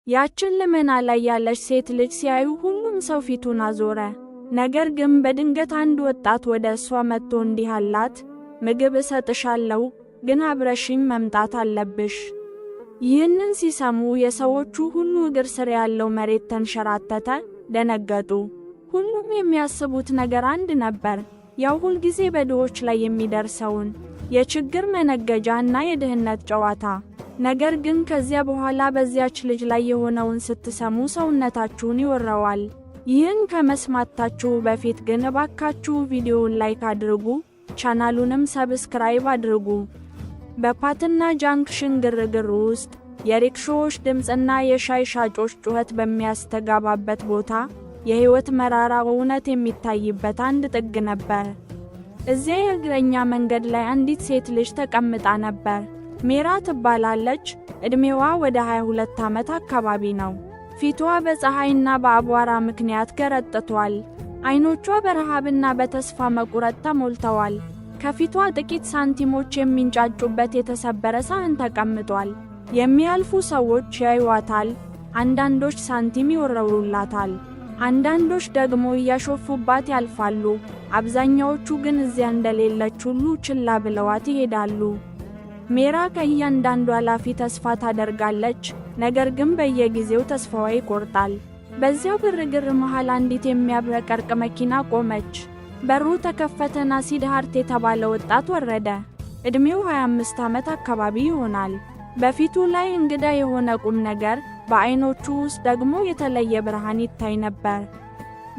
ያችን ልመና ላይ ያለች ሴት ልጅ ሲያዩ ሁሉም ሰው ፊቱን አዞረ። ነገር ግን በድንገት አንድ ወጣት ወደ እሷ መጥቶ እንዲህ አላት፣ ምግብ እሰጥሻለሁ፣ ግን አብረሽኝ መምጣት አለብሽ። ይህንን ሲሰሙ የሰዎቹ ሁሉ እግር ስር ያለው መሬት ተንሸራተተ፣ ደነገጡ። ሁሉም የሚያስቡት ነገር አንድ ነበር፣ ያው ሁልጊዜ በድሆች ላይ የሚደርሰውን የችግር መነገጃ እና የድህነት ጨዋታ። ነገር ግን ከዚያ በኋላ በዚያች ልጅ ላይ የሆነውን ስትሰሙ ሰውነታችሁን ይወረዋል። ይህን ከመስማታችሁ በፊት ግን እባካችሁ ቪዲዮውን ላይክ አድርጉ፣ ቻናሉንም ሰብስክራይብ አድርጉ። በፓትና ጃንክሽን ግርግር ውስጥ የሪክሾዎች ድምፅና የሻይ ሻጮች ጩኸት በሚያስተጋባበት ቦታ የሕይወት መራራ እውነት የሚታይበት አንድ ጥግ ነበር። እዚያ የእግረኛ መንገድ ላይ አንዲት ሴት ልጅ ተቀምጣ ነበር። ሜራ ትባላለች። ዕድሜዋ ወደ 22 ዓመት አካባቢ ነው። ፊቷ በፀሐይና በአቧራ ምክንያት ገረጥቷል። ዓይኖቿ በረሃብና በተስፋ መቁረጥ ተሞልተዋል። ከፊቷ ጥቂት ሳንቲሞች የሚንጫጩበት የተሰበረ ሳህን ተቀምጧል። የሚያልፉ ሰዎች ያዩዋታል። አንዳንዶች ሳንቲም ይወረውሩላታል፣ አንዳንዶች ደግሞ እያሾፉባት ያልፋሉ። አብዛኛዎቹ ግን እዚያ እንደሌለች ሁሉ ችላ ብለዋት ይሄዳሉ። ሜራ ከእያንዳንዱ ኃላፊ ተስፋ ታደርጋለች፣ ነገር ግን በየጊዜው ተስፋዋ ይቆርጣል። በዚያው ግርግር መሃል አንዲት የሚያብረቀርቅ መኪና ቆመች። በሩ ተከፈተና ሲድሃርት የተባለ ወጣት ወረደ። ዕድሜው 25 ዓመት አካባቢ ይሆናል። በፊቱ ላይ እንግዳ የሆነ ቁም ነገር፣ በዓይኖቹ ውስጥ ደግሞ የተለየ ብርሃን ይታይ ነበር።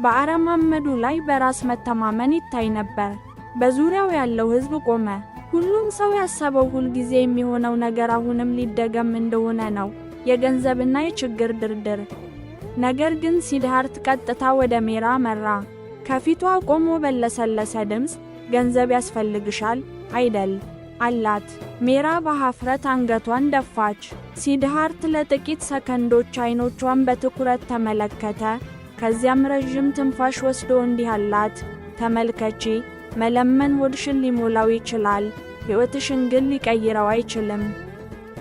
በአረማመዱ ላይ በራስ መተማመን ይታይ ነበር። በዙሪያው ያለው ሕዝብ ቆመ። ሁሉም ሰው ያሰበው ሁልጊዜ የሚሆነው ነገር አሁንም ሊደገም እንደሆነ ነው፣ የገንዘብና የችግር ድርድር። ነገር ግን ሲድሃርት ቀጥታ ወደ ሜራ መራ። ከፊቷ ቆሞ በለሰለሰ ድምፅ ገንዘብ ያስፈልግሻል አይደል አላት። ሜራ በኀፍረት አንገቷን ደፋች። ሲድሃርት ለጥቂት ሰከንዶች ዓይኖቿን በትኩረት ተመለከተ። ከዚያም ረዥም ትንፋሽ ወስዶ እንዲህ አላት፣ ተመልከቺ፣ መለመን ሆድሽን ሊሞላው ይችላል፣ ሕይወትሽን ግን ሊቀይረው አይችልም።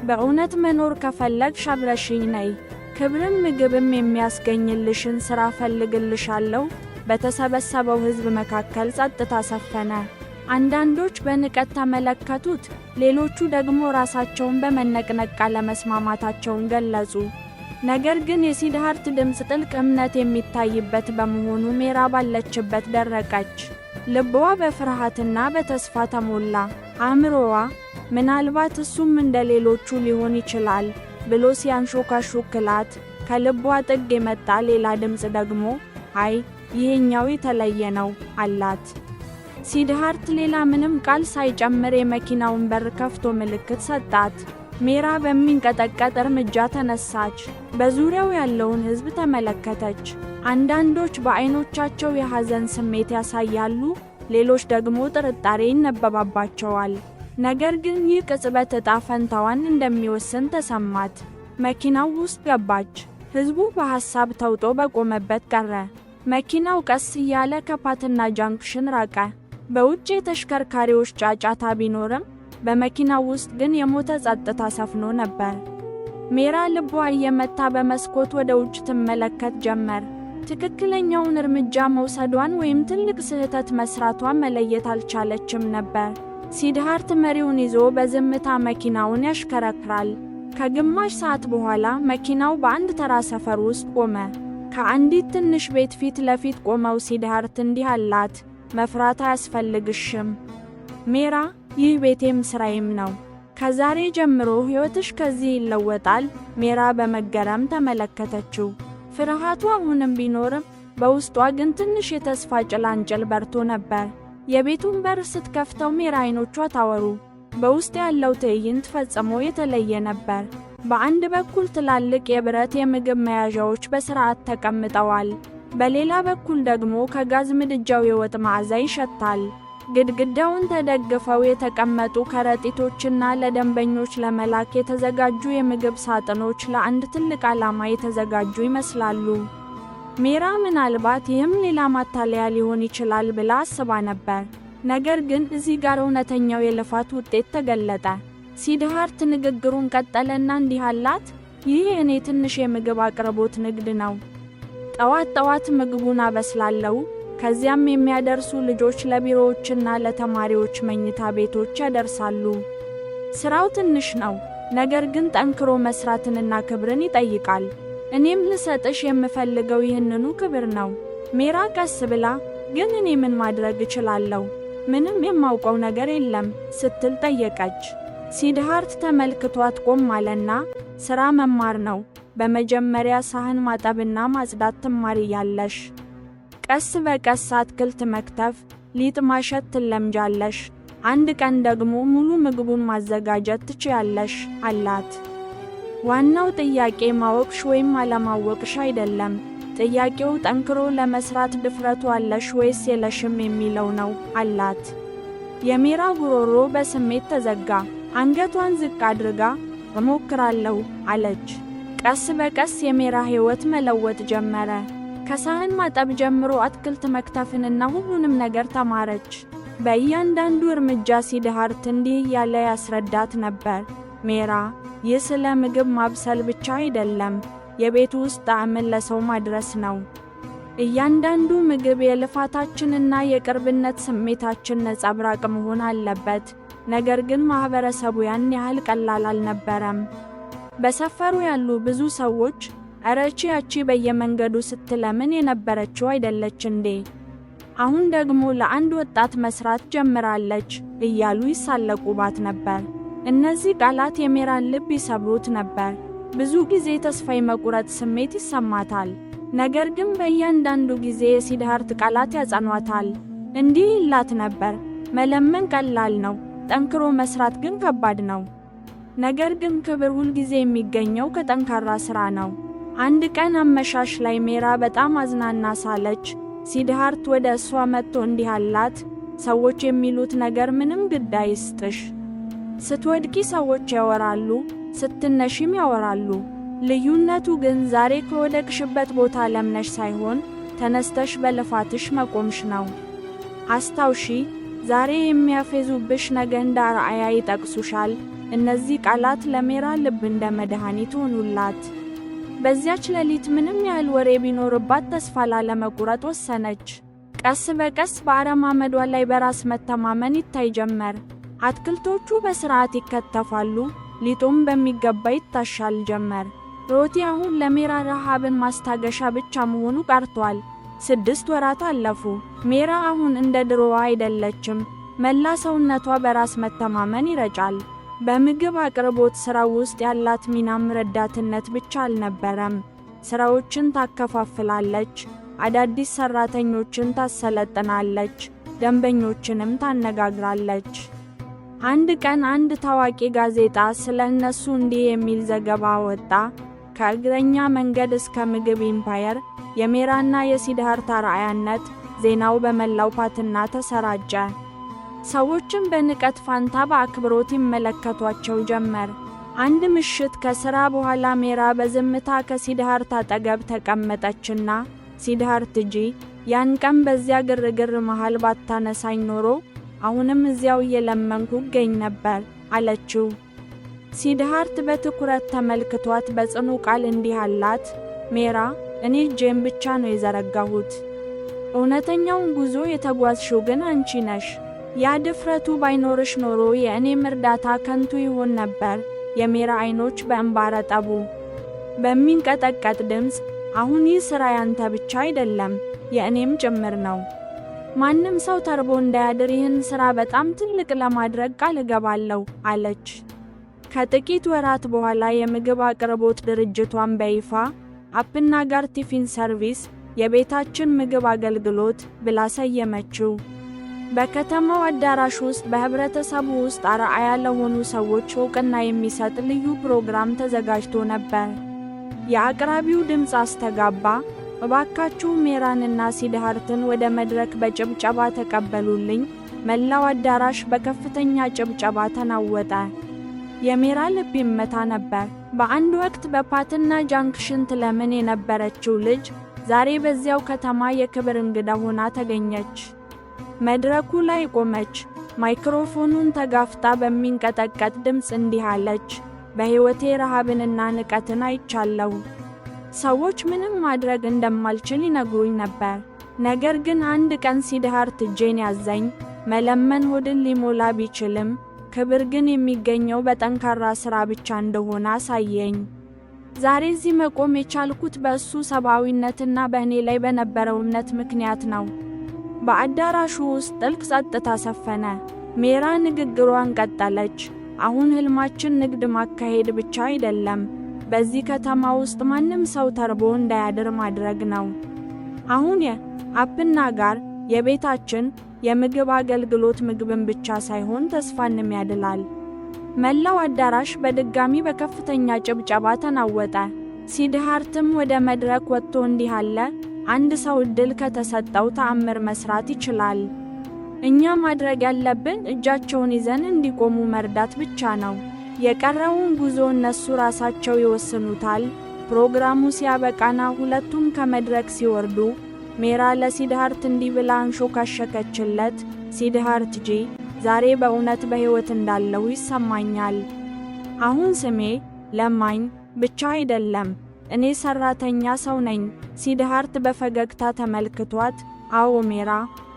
በእውነት መኖር ከፈለግሽ አብረሽኝ ነይ። ክብርም ምግብም የሚያስገኝልሽን ሥራ ፈልግልሻለሁ። በተሰበሰበው ሕዝብ መካከል ጸጥታ ሰፈነ። አንዳንዶች በንቀት ተመለከቱት፣ ሌሎቹ ደግሞ ራሳቸውን በመነቅነቅ ቃለመስማማታቸውን ገለጹ። ነገር ግን የሲድሃርት ድምፅ ጥልቅ እምነት የሚታይበት በመሆኑ ሜራ ባለችበት ደረቀች። ልቧ በፍርሃትና በተስፋ ተሞላ። አእምሮዋ ምናልባት እሱም እንደ ሌሎቹ ሊሆን ይችላል ብሎ ሲያንሾካሹክላት፣ ከልቧ ጥግ የመጣ ሌላ ድምፅ ደግሞ አይ ይሄኛው የተለየ ነው አላት። ሲድሃርት ሌላ ምንም ቃል ሳይጨምር የመኪናውን በር ከፍቶ ምልክት ሰጣት። ሜራ በሚንቀጠቀጥ እርምጃ ተነሳች። በዙሪያው ያለውን ሕዝብ ተመለከተች። አንዳንዶች በዓይኖቻቸው የሐዘን ስሜት ያሳያሉ፣ ሌሎች ደግሞ ጥርጣሬ ይነበባባቸዋል። ነገር ግን ይህ ቅጽበት ዕጣ ፈንታዋን እንደሚወስን ተሰማት። መኪናው ውስጥ ገባች። ሕዝቡ በሐሳብ ተውጦ በቆመበት ቀረ። መኪናው ቀስ እያለ ከፓትና ጃንክሽን ራቀ። በውጭ የተሽከርካሪዎች ጫጫታ ቢኖርም በመኪናው ውስጥ ግን የሞተ ጸጥታ ሰፍኖ ነበር። ሜራ ልቧ እየመታ በመስኮት ወደ ውጭ ትመለከት ጀመር። ትክክለኛውን እርምጃ መውሰዷን ወይም ትልቅ ስህተት መስራቷን መለየት አልቻለችም ነበር። ሲድሃርት መሪውን ይዞ በዝምታ መኪናውን ያሽከረክራል። ከግማሽ ሰዓት በኋላ መኪናው በአንድ ተራ ሰፈር ውስጥ ቆመ። ከአንዲት ትንሽ ቤት ፊት ለፊት ቆመው ሲድሃርት እንዲህ አላት፣ መፍራት አያስፈልግሽም ሜራ፣ ይህ ቤቴም ስራዬም ነው። ከዛሬ ጀምሮ ሕይወትሽ ከዚህ ይለወጣል። ሜራ በመገረም ተመለከተችው። ፍርሃቱ አሁንም ቢኖርም በውስጧ ግን ትንሽ የተስፋ ጭላንጭል በርቶ ነበር። የቤቱን በር ስትከፍተው ሜራ ዓይኖቿ ታወሩ። በውስጥ ያለው ትዕይንት ፈጽሞ የተለየ ነበር። በአንድ በኩል ትላልቅ የብረት የምግብ መያዣዎች በሥርዓት ተቀምጠዋል። በሌላ በኩል ደግሞ ከጋዝ ምድጃው የወጥ መዓዛ ይሸታል። ግድግዳውን ተደግፈው የተቀመጡ ከረጢቶችና ለደንበኞች ለመላክ የተዘጋጁ የምግብ ሳጥኖች ለአንድ ትልቅ ዓላማ የተዘጋጁ ይመስላሉ። ሜራ ምናልባት ይህም ሌላ ማታለያ ሊሆን ይችላል ብላ አስባ ነበር። ነገር ግን እዚህ ጋር እውነተኛው የልፋት ውጤት ተገለጠ። ሲድሃርት ንግግሩን ቀጠለና እንዲህ አላት፣ ይህ የኔ ትንሽ የምግብ አቅርቦት ንግድ ነው። ጠዋት ምግቡን አበስላለሁ፣ ከዚያም የሚያደርሱ ልጆች ለቢሮዎችና ለተማሪዎች መኝታ ቤቶች ያደርሳሉ። ስራው ትንሽ ነው፣ ነገር ግን ጠንክሮ መስራትንና ክብርን ይጠይቃል። እኔም ልሰጥሽ የምፈልገው ይህንኑ ክብር ነው። ሜራ ቀስ ብላ፣ ግን እኔ ምን ማድረግ እችላለሁ? ምንም የማውቀው ነገር የለም ስትል ጠየቀች። ሲድሃርት ተመልክቷት ቆም አለና፣ ስራ መማር ነው። በመጀመሪያ ሳህን ማጠብና ማጽዳት ትማሪያለሽ። ቀስ በቀስ አትክልት መክተፍ፣ ሊጥ ማሸት ትለምጃለሽ። አንድ ቀን ደግሞ ሙሉ ምግቡን ማዘጋጀት ትችያለሽ አላት። ዋናው ጥያቄ ማወቅሽ ወይም አለማወቅሽ አይደለም። ጥያቄው ጠንክሮ ለመስራት ድፍረቱ አለሽ ወይስ የለሽም የሚለው ነው አላት። የሜራ ጉሮሮ በስሜት ተዘጋ። አንገቷን ዝቅ አድርጋ እሞክራለሁ አለች። ቀስ በቀስ የሜራ ሕይወት መለወጥ ጀመረ። ከሳህን ማጠብ ጀምሮ አትክልት መክተፍንና ሁሉንም ነገር ተማረች። በእያንዳንዱ እርምጃ ሲድሃርት እንዲህ እያለ ያስረዳት ነበር። ሜራ፣ ይህ ስለ ምግብ ማብሰል ብቻ አይደለም፣ የቤት ውስጥ ጣዕምን ለሰው ማድረስ ነው። እያንዳንዱ ምግብ የልፋታችንና የቅርብነት ስሜታችን ነጸብራቅ መሆን አለበት። ነገር ግን ማህበረሰቡ ያን ያህል ቀላል አልነበረም። በሰፈሩ ያሉ ብዙ ሰዎች ያቺ በየመንገዱ ስትለምን የነበረችው አይደለች እንዴ? አሁን ደግሞ ለአንድ ወጣት መስራት ጀምራለች እያሉ ይሳለቁባት ነበር። እነዚህ ቃላት የሜራን ልብ ይሰብሩት ነበር። ብዙ ጊዜ ተስፋ የመቁረጥ ስሜት ይሰማታል። ነገር ግን በእያንዳንዱ ጊዜ የሲድሃርት ቃላት ያጸኗታል። እንዲህ ይላት ነበር፣ መለመን ቀላል ነው፣ ጠንክሮ መስራት ግን ከባድ ነው። ነገር ግን ክብር ሁልጊዜ የሚገኘው ከጠንካራ ሥራ ነው። አንድ ቀን አመሻሽ ላይ ሜራ በጣም አዝናና ሳለች። ሲድሃርት ወደ እሷ መጥቶ እንዲህ አላት፣ ሰዎች የሚሉት ነገር ምንም ግድ አይስጥሽ። ስትወድቂ ሰዎች ያወራሉ፣ ስትነሺም ያወራሉ። ልዩነቱ ግን ዛሬ ከወደቅሽበት ቦታ ለምነሽ ሳይሆን ተነስተሽ በልፋትሽ መቆምሽ ነው። አስታውሺ፣ ዛሬ የሚያፌዙብሽ ነገ እንደ አርአያ ይጠቅሱሻል። እነዚህ ቃላት ለሜራ ልብ እንደ መድኃኒት ሆኑላት። በዚያች ሌሊት ምንም ያህል ወሬ ቢኖርባት ተስፋ ላለመቁረጥ ወሰነች። ቀስ በቀስ በአረማመዷ ላይ በራስ መተማመን ይታይ ጀመር። አትክልቶቹ በስርዓት ይከተፋሉ፣ ሊጡም በሚገባ ይታሻል ጀመር። ሮቲ አሁን ለሜራ ረሃብን ማስታገሻ ብቻ መሆኑ ቀርቷል። 6 ወራት አለፉ። ሜራ አሁን እንደ ድሮዋ አይደለችም። መላ ሰውነቷ በራስ መተማመን ይረጫል። በምግብ አቅርቦት ሥራው ውስጥ ያላት ሚናም ረዳትነት ብቻ አልነበረም። ሥራዎችን ታከፋፍላለች፣ አዳዲስ ሠራተኞችን ታሰለጥናለች፣ ደንበኞችንም ታነጋግራለች። አንድ ቀን አንድ ታዋቂ ጋዜጣ ስለ እነሱ እንዲህ የሚል ዘገባ ወጣ። ከእግረኛ መንገድ እስከ ምግብ ኢምፓየር፣ የሜራና የሲድሃርት አርአያነት። ዜናው በመላው ፓትና ተሰራጨ። ሰዎችም በንቀት ፋንታ በአክብሮት ይመለከቷቸው ጀመር። አንድ ምሽት ከሥራ በኋላ ሜራ በዝምታ ከሲድሃርት አጠገብ ተቀመጠችና፣ ሲድሃርት ያን ቀን በዚያ ግርግር መሃል ባታነሳኝ ኖሮ አሁንም እዚያው እየለመንኩ እገኝ ነበር አለችው። ሲድሃርት በትኩረት ተመልክቷት በጽኑ ቃል እንዲህ አላት፣ ሜራ፣ እኔ እጄን ብቻ ነው የዘረጋሁት። እውነተኛውን ጉዞ የተጓዝሽው ግን አንቺ ነሽ። ያ ድፍረቱ ባይኖርሽ ኖሮ የእኔም እርዳታ ከንቱ ይሆን ነበር። የሜራ ዓይኖች በእንባ ረጠቡ። በሚንቀጠቀጥ ድምፅ፣ አሁን ይህ ሥራ ያንተ ብቻ አይደለም፣ የእኔም ጭምር ነው። ማንም ሰው ተርቦ እንዳያድር ይህን ሥራ በጣም ትልቅ ለማድረግ ቃል እገባለሁ አለች። ከጥቂት ወራት በኋላ የምግብ አቅርቦት ድርጅቷን በይፋ አፕናጋር ቲፊን ሰርቪስ፣ የቤታችን ምግብ አገልግሎት ብላ ሰየመችው። በከተማው አዳራሽ ውስጥ በህብረተሰቡ ውስጥ አርአያ ለሆኑ ሰዎች ዕውቅና የሚሰጥ ልዩ ፕሮግራም ተዘጋጅቶ ነበር። የአቅራቢው ድምፅ አስተጋባ፣ እባካችሁ ሜራንና ሲድሃርትን ወደ መድረክ በጭብጨባ ተቀበሉልኝ። መላው አዳራሽ በከፍተኛ ጭብጨባ ተናወጠ። የሜራ ልብ ይመታ ነበር። በአንድ ወቅት በፓትና ጃንክሽን ትለምን የነበረችው ልጅ ዛሬ በዚያው ከተማ የክብር እንግዳ ሆና ተገኘች። መድረኩ ላይ ቆመች። ማይክሮፎኑን ተጋፍታ በሚንቀጠቀጥ ድምፅ እንዲህ አለች፣ በሕይወቴ ረሃብንና ንቀትን አይቻለሁ። ሰዎች ምንም ማድረግ እንደማልችል ይነግሩኝ ነበር። ነገር ግን አንድ ቀን ሲድሃርት እጄን ያዘኝ። መለመን ሆድን ሊሞላ ቢችልም ክብር ግን የሚገኘው በጠንካራ ሥራ ብቻ እንደሆነ አሳየኝ። ዛሬ እዚህ መቆም የቻልኩት በእሱ ሰብአዊነትና በእኔ ላይ በነበረው እምነት ምክንያት ነው። በአዳራሹ ውስጥ ጥልቅ ጸጥታ ሰፈነ። ሜራ ንግግሯን ቀጠለች። አሁን ሕልማችን ንግድ ማካሄድ ብቻ አይደለም፣ በዚህ ከተማ ውስጥ ማንም ሰው ተርቦ እንዳያድር ማድረግ ነው። አሁን የአፕና ጋር የቤታችን የምግብ አገልግሎት ምግብን ብቻ ሳይሆን ተስፋንም ያድላል። መላው አዳራሽ በድጋሚ በከፍተኛ ጭብጨባ ተናወጠ። ሲድሃርትም ወደ መድረክ ወጥቶ እንዲህ አለ፣ አንድ ሰው ዕድል ከተሰጠው ተአምር መስራት ይችላል። እኛ ማድረግ ያለብን እጃቸውን ይዘን እንዲቆሙ መርዳት ብቻ ነው። የቀረውን ጉዞ እነሱ ራሳቸው ይወስኑታል። ፕሮግራሙ ሲያበቃና ሁለቱም ከመድረክ ሲወርዱ ሜራ ለሲድሃርት እንዲህ ብላ አንሾካሸከችለት፣ ሲድሃርት ጂ ዛሬ በእውነት በሕይወት እንዳለው ይሰማኛል። አሁን ስሜ ለማኝ ብቻ አይደለም፣ እኔ ሠራተኛ ሰው ነኝ። ሲድሃርት በፈገግታ ተመልክቷት፣ አዎ ሜራ፣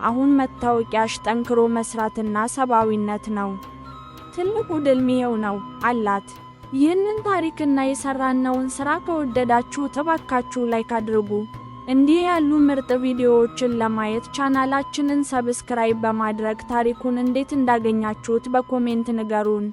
አሁን መታወቂያሽ ጠንክሮ መስራትና ሰብአዊነት ነው። ትልቁ ድል ይኸው ነው አላት። ይህንን ታሪክና የሰራነውን ሥራ ከወደዳችሁ እባካችሁ ላይክ አድርጉ። እንዲህ ያሉ ምርጥ ቪዲዮዎችን ለማየት ቻናላችንን ሰብስክራይብ በማድረግ ታሪኩን እንዴት እንዳገኛችሁት በኮሜንት ንገሩን።